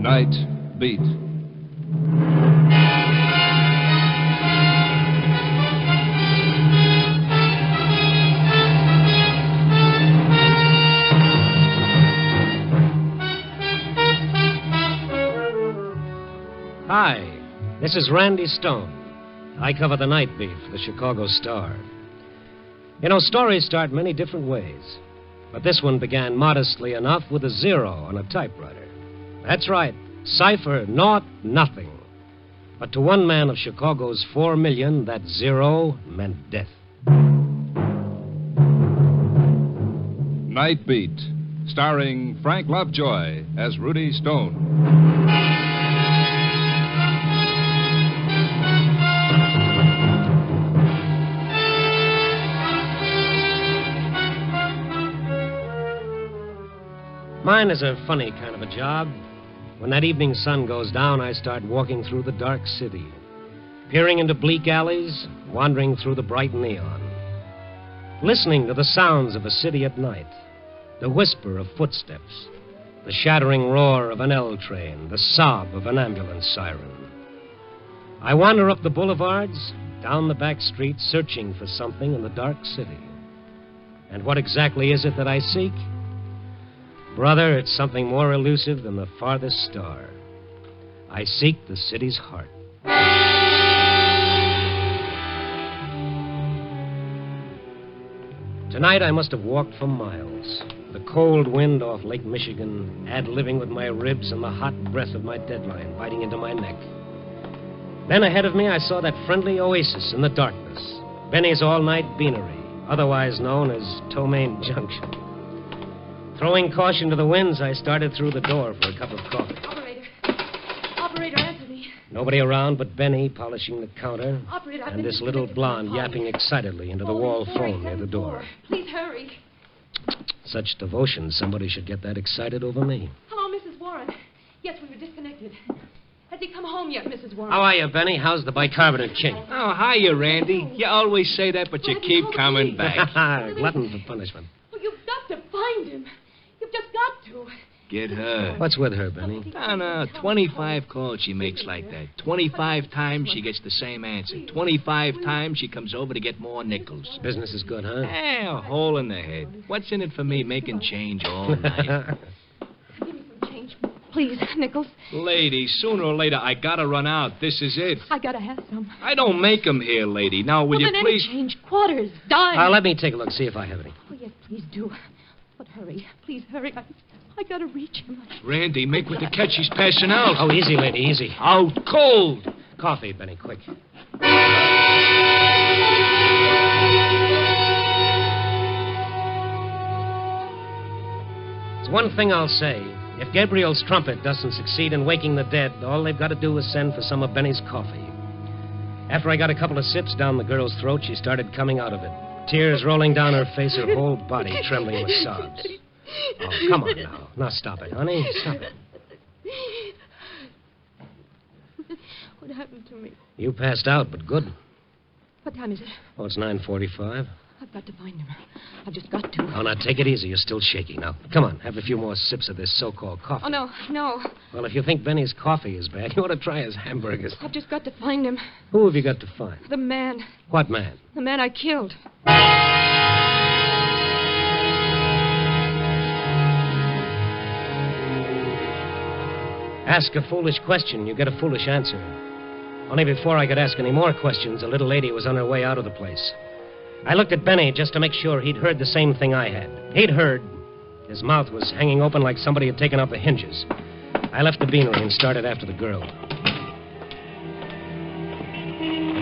Night Beat. Hi, this is Randy Stone. I cover the night beat for the Chicago Star. You know, stories start many different ways, but this one began modestly enough with a 0 on a typewriter. That's right, cipher, naught, nothing. But to one man of Chicago's 4 million, that 0 meant death. Night Beat, starring Frank Lovejoy as Rudy Stone. Mine is a funny kind of a job. When that evening sun goes down, I start walking through the dark city, peering into bleak alleys, wandering through the bright neon, listening to the sounds of a city at night, the whisper of footsteps, the shattering roar of an L train, the sob of an ambulance siren. I wander up the boulevards, down the back streets, searching for something in the dark city. And what exactly is it that I seek? Brother, it's something more elusive than the farthest star. I seek the city's heart. Tonight I must have walked for miles. The cold wind off Lake Michigan, ad-libbing with my ribs and the hot breath of my deadline biting into my neck. Then ahead of me I saw that friendly oasis in the darkness, Benny's all-night beanery, otherwise known as Tomaine Junction. Throwing caution to the winds, I started through the door for a cup of coffee. Operator, answer me. Nobody around but Benny polishing the counter. Operator, I've and been this little blonde yapping excitedly into the wall phone near the door. Please hurry. Such devotion, somebody should get that excited over me. Hello, Mrs. Warren. Yes, we were disconnected. Has he come home yet, Mrs. Warren? How are you, Benny? How's the bicarbonate king? Oh, hiya, Randy. You always say that, but you keep coming back. Glutton for punishment. Well, you've got to find him. You've just got to. Get her. What's with her, Benny? No, 25 calls she makes like that. 25 times she gets the same answer. 25 times she comes over to get more nickels. Business is good, huh? A hole in the head. What's in it for me making change all night? Give me some change, please, Nichols. Lady, sooner or later I gotta run out. This is it. I gotta have some. I don't make 'em here, lady. Now, will you then please... Any change, quarters, dimes. Let me take a look, see if I have any. Oh, yes, please do. But hurry. Please hurry. I gotta reach him. Randy, make with the catch. She's passing out. Oh, easy, lady, easy. Out cold. Coffee, Benny, quick. It's one thing I'll say. If Gabriel's trumpet doesn't succeed in waking the dead, all they've got to do is send for some of Benny's coffee. After I got a couple of sips down the girl's throat, she started coming out of it. Tears rolling down her face, her whole body trembling with sobs. Oh, come on now. Now stop it, honey. Stop it. What happened to me? You passed out, but good. What time is it? Oh, it's 9:45. I've got to find him. I've just got to. Oh, now take it easy. You're still shaky. Now, come on. Have a few more sips of this so-called coffee. Oh, no. Well, if you think Benny's coffee is bad, you ought to try his hamburgers. I've just got to find him. Who have you got to find? The man. What man? The man I killed. Ask a foolish question, you get a foolish answer. Only before I could ask any more questions, a little lady was on her way out of the place. I looked at Benny just to make sure he'd heard the same thing I had. He'd heard. His mouth was hanging open like somebody had taken out the hinges. I left the beanery and started after the girl.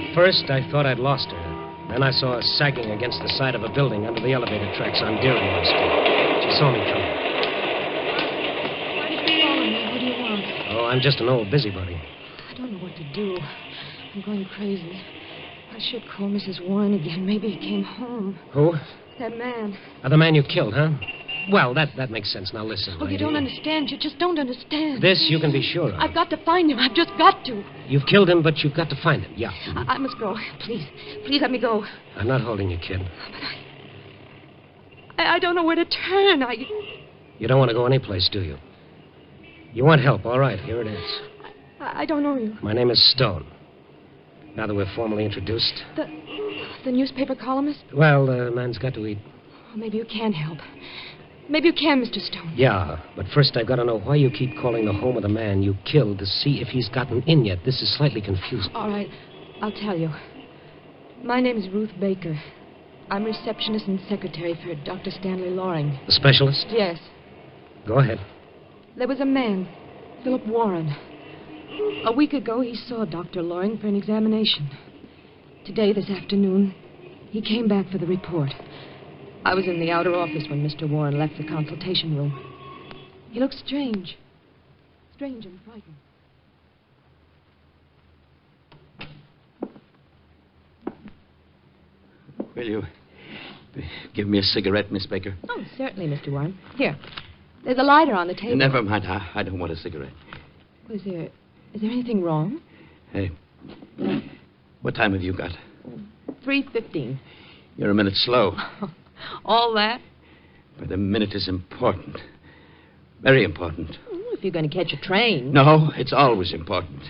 At first, I thought I'd lost her. Then I saw her sagging against the side of a building under the elevator tracks on Dearborn Street. She saw me coming. What do you want? Oh, I'm just an old busybody. I don't know what to do. I'm going crazy. I should call Mrs. Warren again. Maybe he came home. Who? That man. The man you killed, huh? Well, that makes sense. Now listen, Oh, lady. you don't understand. You just don't understand. This you can be sure of. I've got to find him. I've just got to. You've killed him, but you've got to find him. Yeah. I must go. Please. Please let me go. I'm not holding you, kid. I don't know where to turn. You don't want to go anyplace, do you? You want help. All right, here it is. I don't know you. My name is Stone. Now that we're formally introduced. The newspaper columnist? Well, the man's got to eat. Well, maybe you can help. Maybe you can, Mr. Stone. Yeah, but first I've got to know why you keep calling the home of the man you killed to see if he's gotten in yet. This is slightly confusing. All right, I'll tell you. My name is Ruth Baker. I'm receptionist and secretary for Dr. Stanley Loring. The specialist? Yes. Go ahead. There was a man, Philip Warren. A week ago, he saw Dr. Loring for an examination. Today, this afternoon, he came back for the report. I was in the outer office when Mr. Warren left the consultation room. He looked strange. Strange and frightened. Will you give me a cigarette, Miss Baker? Oh, certainly, Mr. Warren. Here. There's a lighter on the table. Never mind. I don't want a cigarette. Is there anything wrong? Hey, what time have you got? 3:15. You're a minute slow. All that? But a minute is important. Very important. If you're going to catch a train. No, it's always important.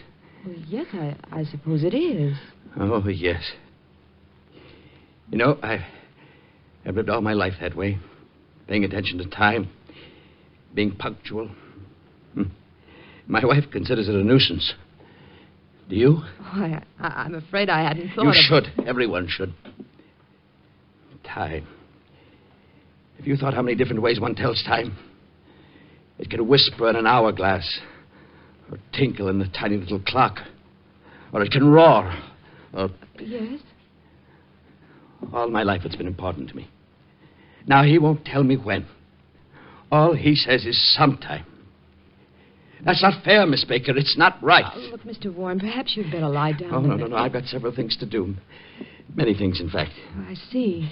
Well, yes, I suppose it is. Oh, yes. You know, I've lived all my life that way. Paying attention to time. Being punctual. My wife considers it a nuisance. Do you? Oh, I'm afraid I hadn't thought You of should. Everyone should. Time. Have you thought how many different ways one tells time? It can whisper in an hourglass, or tinkle in the tiny little clock, or it can roar, or... Yes? All my life it's been important to me. Now he won't tell me when. All he says is sometime. That's not fair, Miss Baker. It's not right. Oh, look, Mr. Warren, perhaps you'd better lie down. Oh, no. I've got several things to do. Many things, in fact. Oh, I see.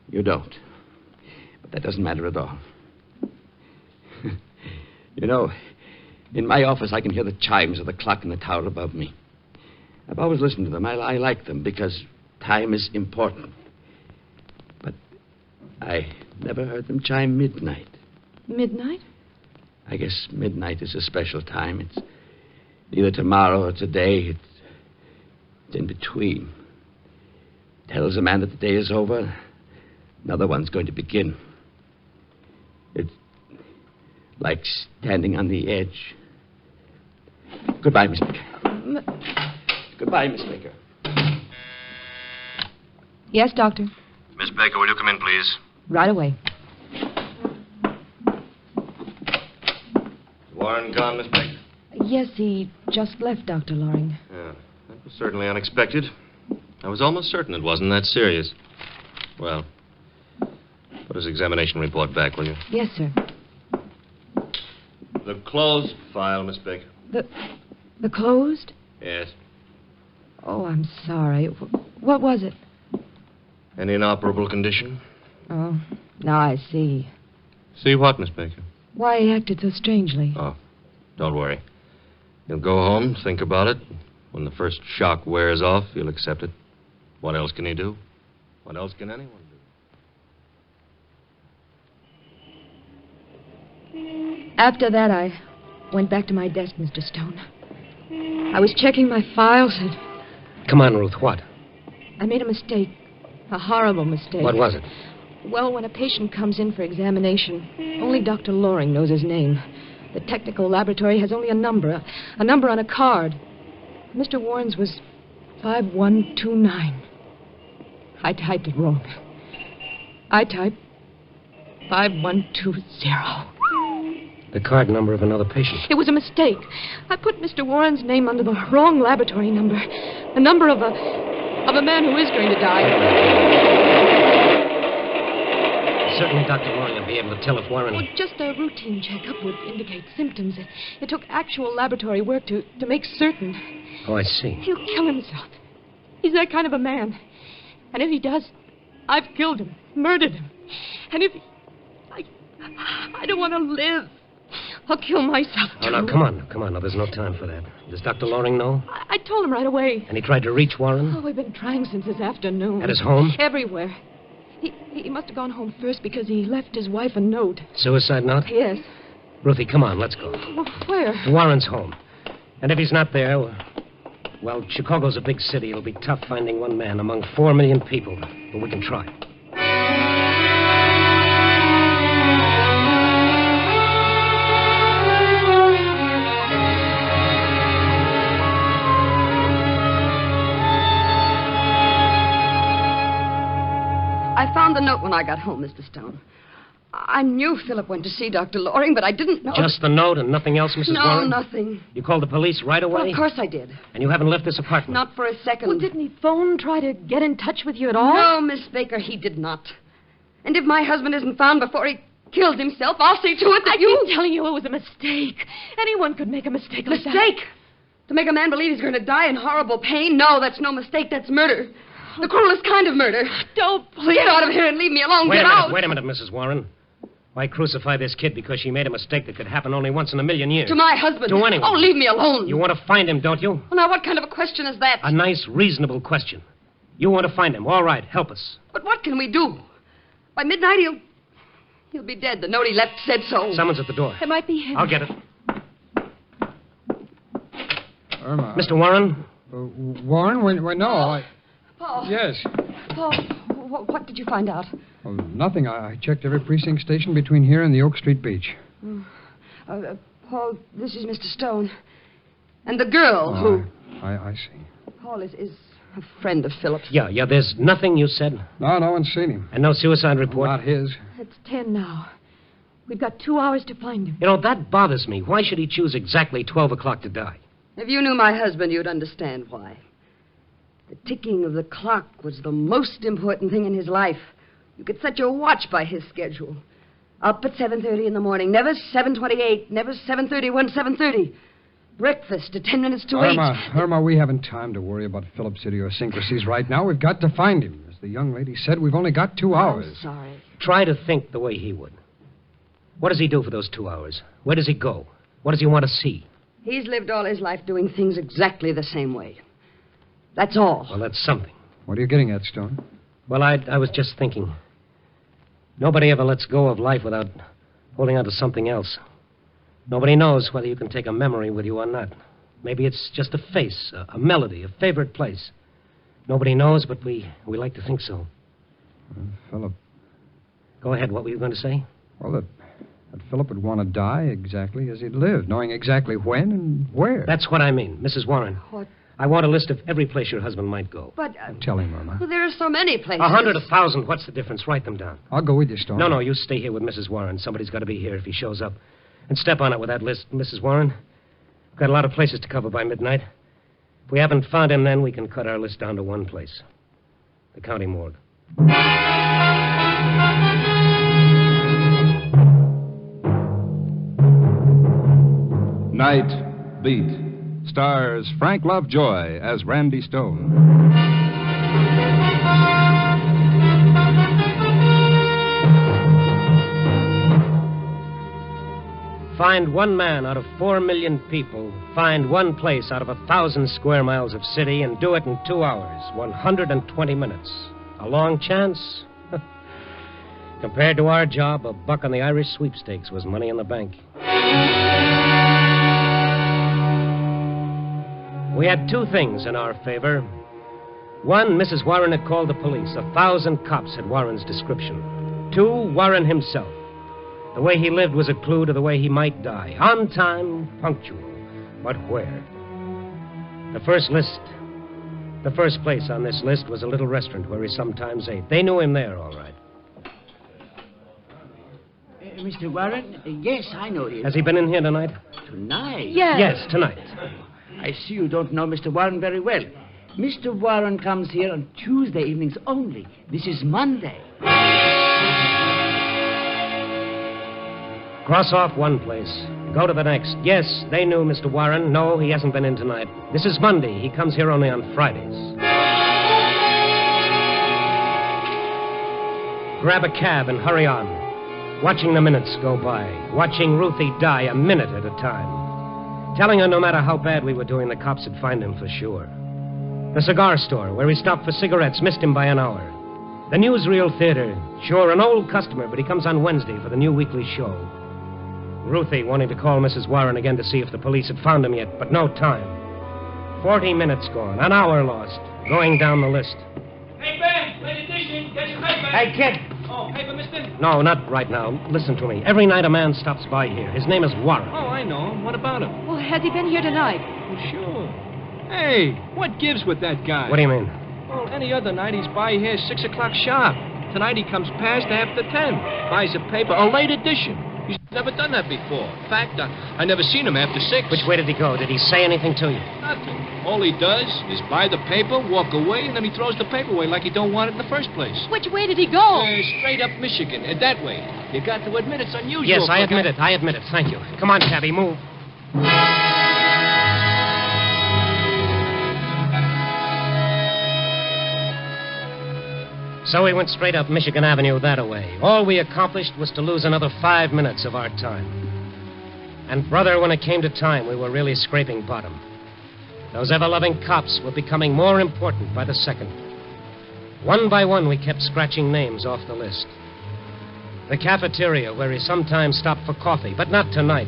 You don't. But that doesn't matter at all. You know, in my office I can hear the chimes of the clock in the tower above me. I've always listened to them. I like them because time is important. But I never heard them chime midnight. Midnight? I guess midnight is a special time. It's neither tomorrow or today. It's in between. Tells a man that the day is over. Another one's going to begin. It's like standing on the edge. Goodbye, Miss Baker. Goodbye, Miss Baker. Yes, Doctor. Miss Baker, will you come in, please? Right away. Warren gone, Miss Baker? Yes, he just left, Dr. Loring. Yeah, that was certainly unexpected. I was almost certain it wasn't that serious. Well, put his examination report back, will you? Yes, sir. The closed file, Miss Baker. The closed? Yes. Oh, I'm sorry. What was it? An inoperable condition? Oh, now I see. See what, Miss Baker? Why he acted so strangely. Oh, don't worry. You'll go home, think about it. When the first shock wears off, you'll accept it. What else can he do? What else can anyone do? After that, I went back to my desk, Mr. Stone. I was checking my files and Come on, Ruth, what? I made a mistake. A horrible mistake. What was it? Well, when a patient comes in for examination, only Dr. Loring knows his name. The technical laboratory has only a number on a card. Mr. Warren's was 5129. I typed it wrong. I typed 5120. The card number of another patient. It was a mistake. I put Mr. Warren's name under the wrong laboratory number. The number of a man who is going to die. Certainly Dr. Loring will be able to tell if Warren... Well, just a routine checkup would indicate symptoms. It took actual laboratory work to make certain. Oh, I see. He'll kill himself. He's that kind of a man. And if he does, I've killed him, murdered him. And if I don't want to live. I'll kill myself, too. Oh, now, come on. Now, there's no time for that. Does Dr. Loring know? I told him right away. And he tried to reach Warren? Oh, we've been trying since this afternoon. At his home? Everywhere. He must have gone home first because he left his wife a note. Suicide note? Yes. Ruthie, come on, let's go. Well, where? Warren's home. And if he's not there, well, Chicago's a big city. It'll be tough finding one man among 4 million people. But we can try. I found the note when I got home, Mr. Stone. I knew Philip went to see Dr. Loring, but I didn't know... Just the note and nothing else, Mrs. Warren? No, nothing. You called the police right away? Well, of course I did. And you haven't left this apartment? Not for a second. Well, didn't he phone, try to get in touch with you at all? No, Miss Baker, he did not. And if my husband isn't found before he kills himself, I'll see to it that I've been telling you it was a mistake. Anyone could make a mistake like that. Mistake? To make a man believe he's going to die in horrible pain? No, that's no mistake. That's murder. The cruelest kind of murder. Don't, please. Get out of here and leave me alone. Wait Get a minute, out. wait a minute, Mrs. Warren. Why crucify this kid because she made a mistake that could happen only once in a million years? To my husband. To anyone. Oh, leave me alone. You want to find him, don't you? Well, now, what kind of a question is that? A nice, reasonable question. You want to find him. All right, help us. But what can we do? By midnight, he'll be dead. The note he left said so. Someone's at the door. It might be him. I'll get it. Irma. Mr. Warren? Warren? No, Paul. Yes. Paul, what did you find out? Well, nothing. I checked every precinct station between here and the Oak Street beach. Paul, this is Mr. Stone. And the girl who... I see. Paul is a friend of Philip's. Yeah, there's nothing you said? No one's seen him. And no suicide report? Not his. It's 10 now. We've got 2 hours to find him. You know, that bothers me. Why should he choose exactly 12 o'clock to die? If you knew my husband, you'd understand why. The ticking of the clock was the most important thing in his life. You could set your watch by his schedule. Up at 7:30 in the morning. Never 7:28. Never 7:31, 7:30. Breakfast at 10 minutes to 8. Irma, we haven't time to worry about Philip's idiosyncrasies right now. We've got to find him. As the young lady said, we've only got 2 hours. I'm sorry. Try to think the way he would. What does he do for those 2 hours? Where does he go? What does he want to see? He's lived all his life doing things exactly the same way. That's all. Well, that's something. What are you getting at, Stone? Well, I was just thinking. Nobody ever lets go of life without holding on to something else. Nobody knows whether you can take a memory with you or not. Maybe it's just a face, a melody, a favorite place. Nobody knows, but we like to think so. Philip. Go ahead. What were you going to say? Well, that Philip would want to die exactly as he'd lived, knowing exactly when and where. That's what I mean, Mrs. Warren. What? I want a list of every place your husband might go. But... Tell him, Irma. Well, there are so many places. 100, 1,000. What's the difference? Write them down. I'll go with you, Stone. No, you stay here with Mrs. Warren. Somebody's got to be here if he shows up. And step on it with that list, Mrs. Warren. We've got a lot of places to cover by midnight. If we haven't found him, then we can cut our list down to one place. The county morgue. Night Beat stars Frank Lovejoy as Randy Stone. Find one man out of 4 million people. Find one place out of 1,000 square miles of city and do it in 2 hours, 120 minutes. A long chance? Compared to our job, a buck on the Irish sweepstakes was money in the bank. We had 2 things in our favor. One, Mrs. Warren had called the police. 1,000 cops had Warren's description. 2, Warren himself. The way he lived was a clue to the way he might die. On time, punctual. But where? The first place on this list was a little restaurant where he sometimes ate. They knew him there, all right. Mr. Warren? Yes, I know him. Has he been in here tonight? Tonight? Yes. Yes, tonight. I see you don't know Mr. Warren very well. Mr. Warren comes here on Tuesday evenings only. This is Monday. Cross off one place. Go to the next. Yes, they knew Mr. Warren. No, he hasn't been in tonight. This is Monday. He comes here only on Fridays. Grab a cab and hurry on. Watching the minutes go by. Watching Ruthie die a minute at a time. Telling her no matter how bad we were doing, the cops would find him for sure. The cigar store, where he stopped for cigarettes, missed him by an hour. The Newsreel Theater. Sure, an old customer, but he comes on Wednesday for the new weekly show. Ruthie wanting to call Mrs. Warren again to see if the police had found him yet, but no time. 40 minutes gone, an hour lost. Going down the list. Hey, Ben, late edition. Get your paper. Hey, kid. Oh, paper, mister? No, not right now. Listen to me. Every night a man stops by here. His name is Warren. Oh, I know. What about him? Well, has he been here tonight? Well, sure. Hey, what gives with that guy? What do you mean? Well, any other night he's by here 6 o'clock sharp. Tonight he comes past after 10. Buys a paper, a late edition. He's never done that before. In fact, I never seen him after 6. Which way did he go? Did he say anything to you? Nothing. All he does is buy the paper, walk away, and then he throws the paper away like he don't want it in the first place. Which way did he go? Straight up Michigan, that way. You got to admit it's unusual. Yes, I for a guy- admit it. I admit it. Thank you. Come on, cabby, move. So we went straight up Michigan Avenue that way. All we accomplished was to lose another 5 minutes of our time. And, brother, when it came to time, we were really scraping bottom. Those ever-loving cops were becoming more important by the second. One by one, we kept scratching names off the list. The cafeteria, where we sometimes stopped for coffee, but not tonight.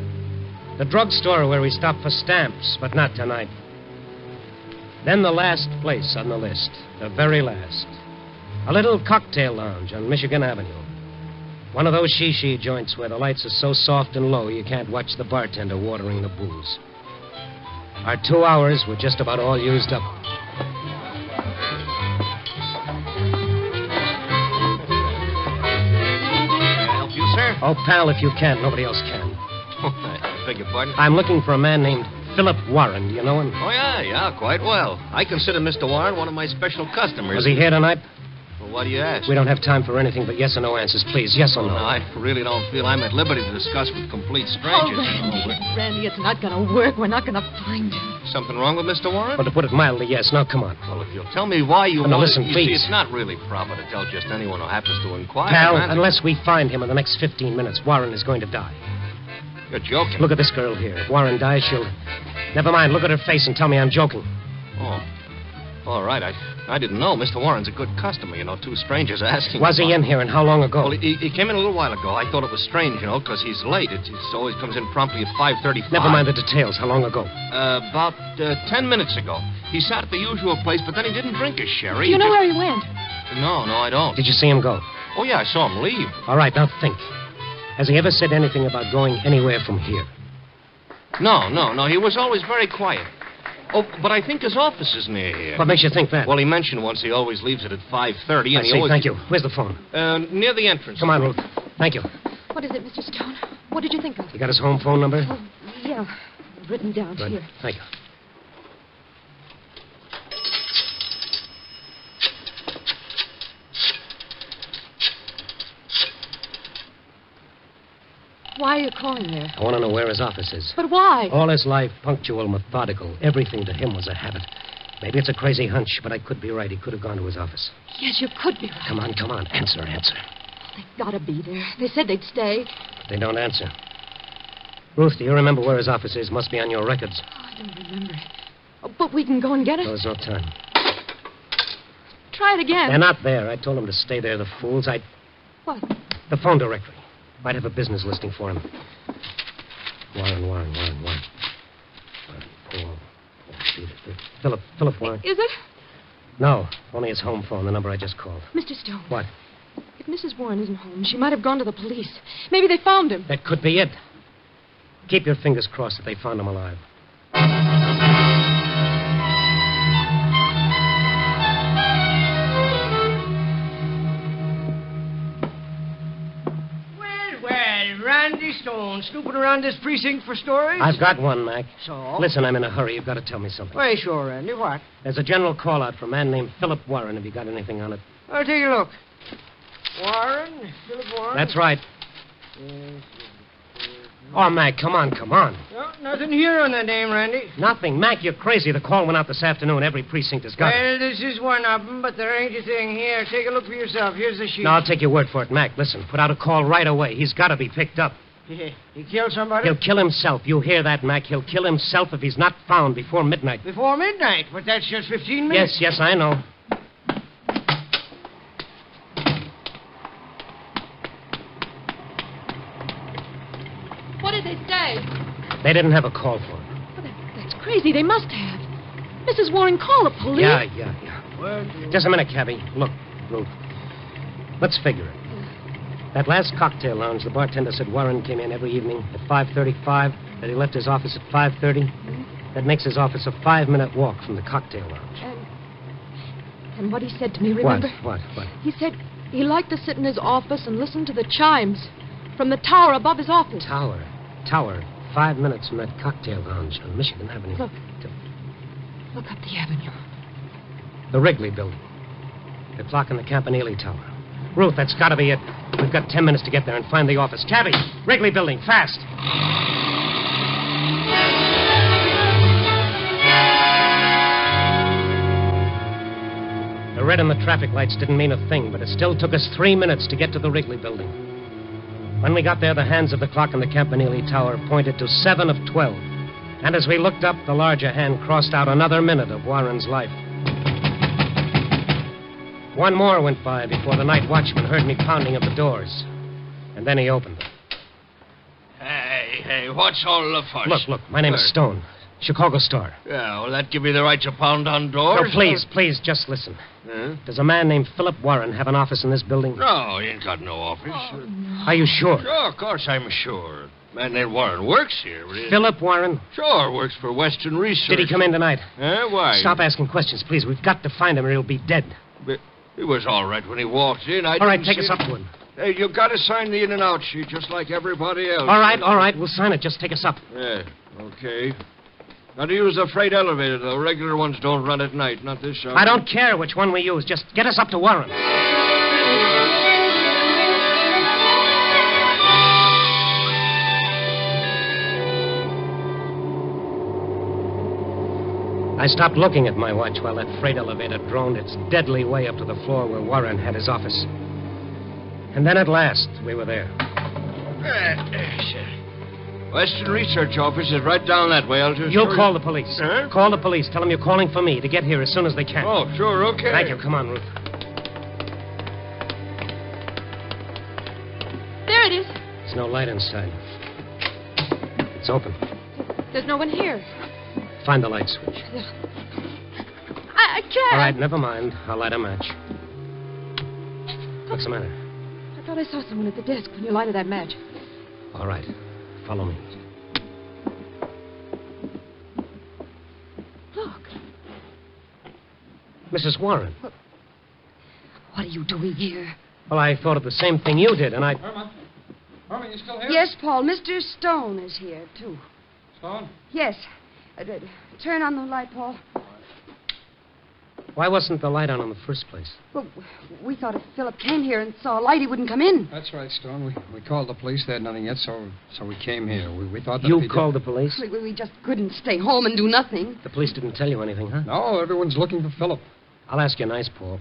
The drugstore, where we stopped for stamps, but not tonight. Then the last place on the list, the very last. A little cocktail lounge on Michigan Avenue. One of those shishi joints where the lights are so soft and low you can't watch the bartender watering the booze. Our 2 hours were just about all used up. Can I help you, sir? Oh, pal, if you can. Nobody else can. I beg your pardon? I'm looking for a man named Philip Warren. Do you know him? Oh, yeah, quite well. I consider Mr. Warren one of my special customers. Was he here tonight? Well, why do you ask? We don't have time for anything but yes or no answers, please. Yes or no? No, I really don't feel I'm at liberty to discuss with complete strangers. Randy, it's not going to work. We're not going to find him. Something wrong with Mr. Warren? Well, to put it mildly, yes. Now, come on. Well, if you'll tell me why you Oh, no, want listen, you please. see, it's not really proper to tell just anyone who happens to inquire. Pal, man. unless we find him in the next 15 minutes, Warren is going to die. You're joking. Look at this girl here. If Warren dies, she'll... Never mind. Look at her face and tell me I'm joking. Oh. All right. I didn't know. Mr. Warren's a good customer, you know. Two strangers asking. Was he in here, and how long ago? Well, he came in a little while ago. I thought it was strange, you know, because he's late. It always comes in promptly at 5:35. Never mind the details. How long ago? About 10 minutes ago. He sat at the usual place, but then he didn't drink his sherry. Do you know just... where he went? No, I don't. Did you see him go? Oh, yeah, I saw him leave. All right, now think. Has he ever said anything about going anywhere from here? No. He was always very quiet. Oh, but I think his office is near here. What makes you think that? Well, he mentioned once he always leaves it at 5:30, and I he see. always... Thank you. Where's the phone? Near the entrance. Come on, Ruth. Thank you. What is it, Mr. Stone? What did you think of? You got his home phone number? Oh, yeah. Written down Good. here. Thank you. Why are you calling there? I want to know where his office is. But why? All his life, punctual, methodical. Everything to him was a habit. Maybe it's a crazy hunch, but I could be right. He could have gone to his office. Yes, you could be right. Come on. Answer. They've got to be there. They said they'd stay. But they don't answer. Ruth, do you remember where his office is? Must be on your records. Oh, I don't remember. Oh, but we can go and get it. No, there's no time. Try it again. They're not there. I told them to stay there, the fools. What? The phone directory. Might have a business listing for him. Warren. Philip Warren. Is it? No, only his home phone, the number I just called. Mr. Stone. What? If Mrs. Warren isn't home, she might have gone to the police. Maybe they found him. That could be it. Keep your fingers crossed that they found him alive. Well, Randy Stone, snooping around this precinct for stories? I've got one, Mac. So? Listen, I'm in a hurry. You've got to tell me something. Why, sure, Randy. What? There's a general call-out for a man named Philip Warren. Have you got anything on it? I'll take a look. Warren? Philip Warren? That's right. Yes. Oh, Mac, come on. No, nothing here on that name, Randy. Nothing. Mac, you're crazy. The call went out this afternoon. Every precinct has got it. Well, this is one of them, but there ain't a thing here. Take a look for yourself. Here's the sheet. No, I'll take your word for it, Mac. Listen, put out a call right away. He's got to be picked up. He killed somebody? He'll kill himself. You hear that, Mac? He'll kill himself if he's not found before midnight. Before midnight? But that's just 15 minutes. Yes, I know. they say? They didn't have a call for him. That's crazy. They must have. Mrs. Warren, call the police. Yeah. Just a minute, Cabby. Look, Ruth. Let's figure it. That last cocktail lounge, the bartender said Warren came in every evening at 5:35, that he left his office at 5:30. That makes his office a 5-minute walk from the cocktail lounge. And what he said to me, remember? What? He said he liked to sit in his office and listen to the chimes from the tower above his office. Tower. 5 minutes from that cocktail lounge on Michigan Avenue. Look up the avenue. The Wrigley building. The clock in the Campanile Tower. Ruth, that's got to be it. We've got 10 minutes to get there and find the office. Cabby, Wrigley building, fast. The red on the traffic lights didn't mean a thing, but it still took us 3 minutes to get to the Wrigley building. When we got there, the hands of the clock in the Campanile Tower pointed to 7 of 12. And as we looked up, the larger hand crossed out another minute of Warren's life. One more went by before the night watchman heard me pounding at the doors. And then he opened them. Hey, what's all the fuss? Look, my name is Stone. Chicago Star. Yeah, will that give you the right to pound on doors? No, please, just listen. Huh? Does a man named Philip Warren have an office in this building? No, he ain't got no office. Are you sure? Sure, of course I'm sure. Man named Warren works here. Philip Warren? Sure, works for Western Research. Did he come in tonight? Why? Stop asking questions, please. We've got to find him or he'll be dead. But he was all right when he walked in. All right, take us up to him. Hey, you got to sign the in and out sheet just like everybody else. All right, we'll sign it. Just take us up. Yeah, okay. Now, to use the freight elevator, though. Regular ones don't run at night, not this hour. I don't care which one we use. Just get us up to Warren. I stopped looking at my watch while that freight elevator droned its deadly way up to the floor where Warren had his office. And then at last, we were there. Western Research office is right down that way. I'll just... You'll call the police. Huh? Call the police. Tell them you're calling for me to get here as soon as they can. Oh, sure, okay. Thank you. Come on, Ruth. There it is. There's no light inside. It's open. There's no one here. Find the light switch. I can't. All right, never mind. I'll light a match. What's the matter? I thought I saw someone at the desk when you lighted that match. All right. Follow me. Look. Mrs. Warren. What are you doing here? Well, I thought of the same thing you did, and I... Herman, you still here? Yes, Paul. Mr. Stone is here, too. Stone? Yes. Turn on the light, Paul. Why wasn't the light on in the first place? Well, we thought if Philip came here and saw a light, he wouldn't come in. That's right, Stone. We called the police. They had nothing yet, so we came here. We thought that... You called the police? We just couldn't stay home and do nothing. The police didn't tell you anything, huh? No, everyone's looking for Philip. I'll ask you nice, Paul.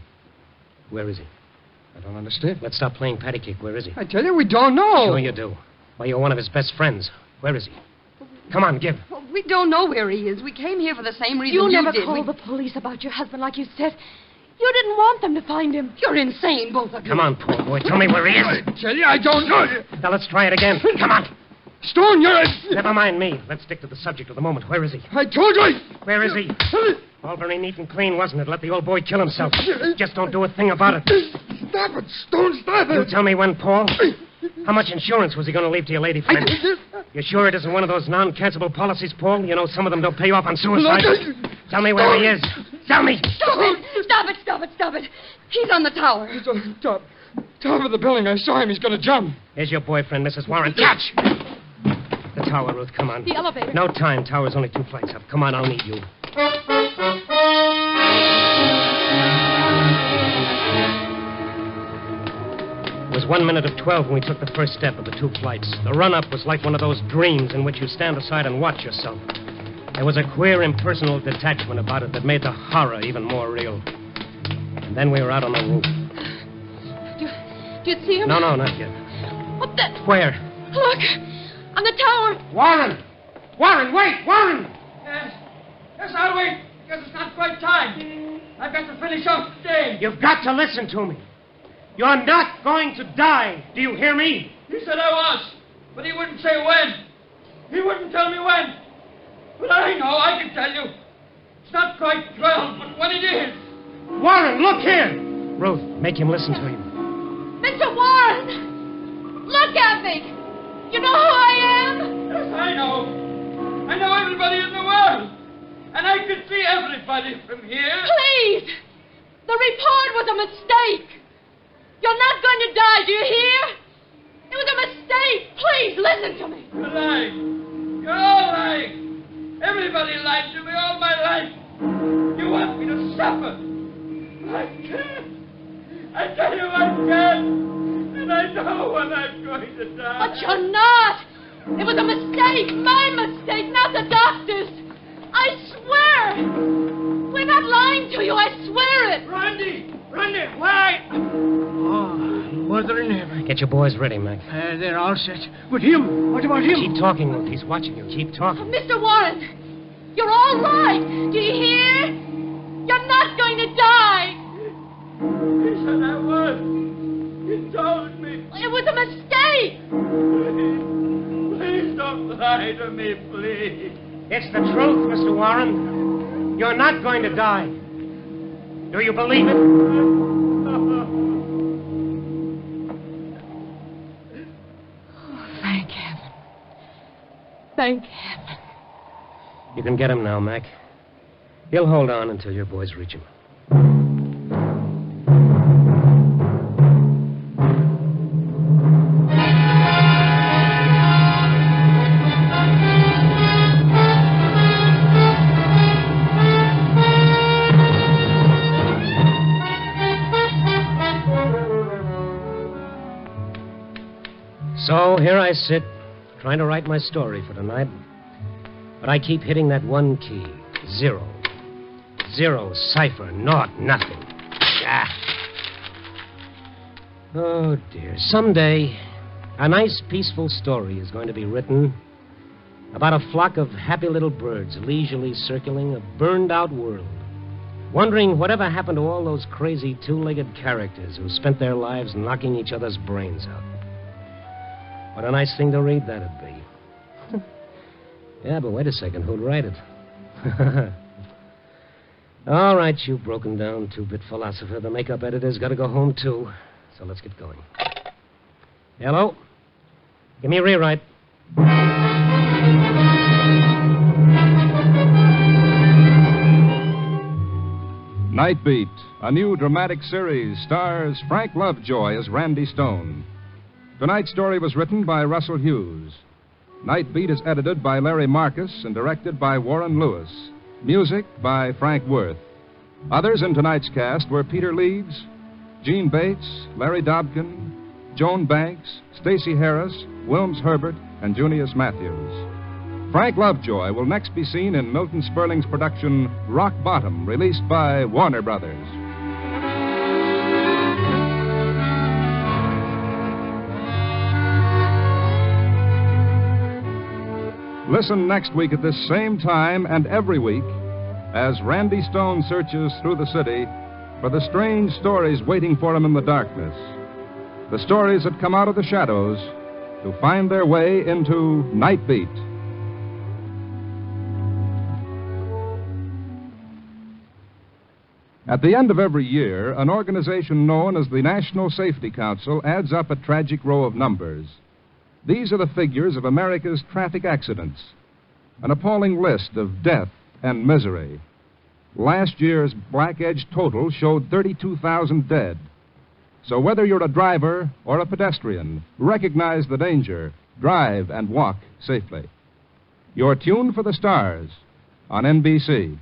Where is he? I don't understand. Let's stop playing patty cake. Where is he? I tell you, we don't know. Sure you do. Why, you're one of his best friends. Where is he? Come on, give. Well, we don't know where he is. We came here for the same reason You never did. called the police about your husband like you said. You didn't want them to find him. You're insane, both of you. Come on, poor boy. Tell me where he is. I tell you, I don't know. Now, let's try it again. Come on. Stone, you're... Never mind me. Let's stick to the subject of the moment. Where is he? I told you. Where is he? All very neat and clean, wasn't it? Let the old boy kill himself. Just don't do a thing about it. Stop it, Stone, stop it. You tell me when, Paul. How much insurance was he going to leave to your lady friend? You sure it isn't one of those non-cancelable policies, Paul? You know some of them don't pay off on suicide. Tell me where he is. Tell me. Stop it. He's on the tower. He's on top of the building. I saw him. He's going to jump. Here's your boyfriend, Mrs. Warren. Catch! The tower, Ruth. Come on. The elevator. No time. Tower's only 2 flights up. Come on, I'll meet you. It was 1 minute of 12 when we took the first step of the 2 flights. The run-up was like one of those dreams in which you stand aside and watch yourself. There was a queer, impersonal detachment about it that made the horror even more real. And then we were out on the roof. Do you see him? No, not yet. What the... Where? Look! On the tower! Warren! Warren, wait! Warren! Yes, I'll wait, because it's not quite time. I've got to finish off the day. You've got to listen to me. You're not going to die. Do you hear me? He said I was, but he wouldn't say when. He wouldn't tell me when. But I know, I can tell you. It's not quite 12, but what it is. Warren, look here! Ruth, make him listen to you. Mr. Warren! Look at me! You know who I am? Yes, I know. I know everybody in the world. And I can see everybody from here. Please! The report was a mistake. You're not going to die, do you hear? It was a mistake. Please, listen to me. You're lying. You're all lying. Everybody lied to me all my life. You want me to suffer. I can't. I tell you I can't. And I know when I'm going to die. But you're not. It was a mistake. My mistake, not the doctor's. I swear. We're not lying to you. I swear it. Randy! Why? Oh, mother in heaven. Get your boys ready, Mac. They're all set. But him? What about him? Keep talking, Ruth. He's watching you. Keep talking. Mr. Warren, you're all right. Do you hear? You're not going to die. He said I was. He told me. It was a mistake. Please don't lie to me, please. It's the truth, Mr. Warren. You're not going to die. Do you believe it? Oh, thank heaven. Thank heaven. You can get him now, Mac. He'll hold on until your boys reach him. So here I sit, trying to write my story for tonight. But I keep hitting that one key. 0. 0, cipher, naught, nothing. Ah. Oh, dear. Someday, a nice, peaceful story is going to be written about a flock of happy little birds leisurely circling a burned-out world, wondering whatever happened to all those crazy two-legged characters who spent their lives knocking each other's brains out. What a nice thing to read that'd be. Yeah, but wait a second. Who'd write it? All right, you broken-down two-bit philosopher. The makeup editor's got to go home, too. So let's get going. Hello? Give me a rewrite. Night Beat, a new dramatic series, stars Frank Lovejoy as Randy Stone. Tonight's story was written by Russell Hughes. Night Beat is edited by Larry Marcus and directed by Warren Lewis. Music by Frank Worth. Others in tonight's cast were Peter Leeds, Gene Bates, Larry Dobkin, Joan Banks, Stacey Harris, Wilms Herbert, and Junius Matthews. Frank Lovejoy will next be seen in Milton Sperling's production Rock Bottom, released by Warner Brothers. Listen next week at this same time and every week as Randy Stone searches through the city for the strange stories waiting for him in the darkness. The stories that come out of the shadows to find their way into Night Beat. At the end of every year, an organization known as the National Safety Council adds up a tragic row of numbers. These are the figures of America's traffic accidents, an appalling list of death and misery. Last year's Black Edge total showed 32,000 dead. So whether you're a driver or a pedestrian, recognize the danger, drive and walk safely. You're tuned for the stars on NBC.